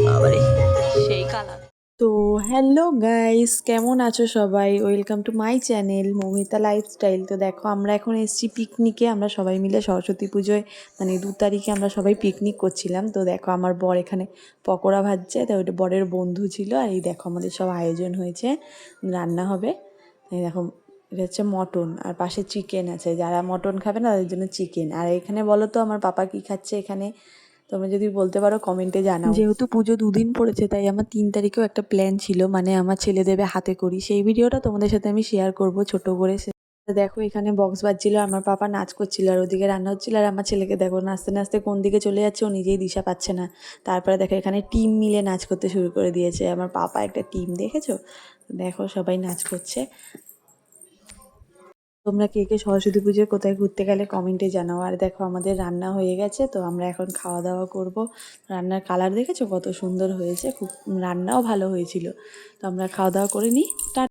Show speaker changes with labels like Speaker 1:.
Speaker 1: বাবারে সেই কালার। তো হ্যালো গাইস, কেমন আছো সবাই? Welcome to my channel Moumita lifestyle. তো দেখো আমরা এখন এসেছি পিকনিকে। আমরা সবাই মিলে সরস্বতী পুজোয় মানে 2 তারিখে আমরা সবাই পিকনিক করছিলাম। তো দেখো আমার বর এখানে পকোড়া ভাজছে, তো ওইটা বরের বন্ধু ছিল। আর এই দেখো আমাদের সব আয়োজন হয়েছে, রান্না হবে। এই দেখো এটা হচ্ছে মটন, আর পাশে চিকেন আছে। যারা মটন খাবে না তাদের জন্য চিকেন। আর এখানে বলো তো আমার পাপা কি খাচ্ছে এখানে? তোমরা যদি বলতে পারো কমেন্টে জানাও। যেহেতু পুজো 2 দিন পড়েছে তাই আমার 3 তারিখেও একটা প্ল্যান ছিল, মানে আমার ছেলে দেবে হাতে করি। সেই ভিডিওটা তোমাদের সাথে আমি শেয়ার করব ছোট করে। দেখো এখানে বক্স বাজছিল, আমার পাপা নাচ করছিল, আর ওদিকে রান্না হচ্ছিল। আর আমার ছেলেকে দেখো নাচতে নাচতে কোন দিকে চলে যাচ্ছে, ও নিজেই দিশা পাচ্ছে না। তারপরে দেখো এখানে টিম মিলে নাচ করতে শুরু করে দিয়েছে। আমার পাপা একটা টিম, দেখেছো? দেখো সবাই নাচ করছে। তোমরা কে কে সরস্বতী পুজোয় কোথায় ঘুরতে গেলে কমেন্টে জানাও। আর দেখো আমাদের রান্না হয়ে গেছে, তো আমরা এখন খাওয়া দাওয়া করব। রান্নার কালার দেখেছো কত সুন্দর হয়েছে, খুব রান্নাও ভালো হয়েছিল। তো আমরা খাওয়া দাওয়া করে নিই।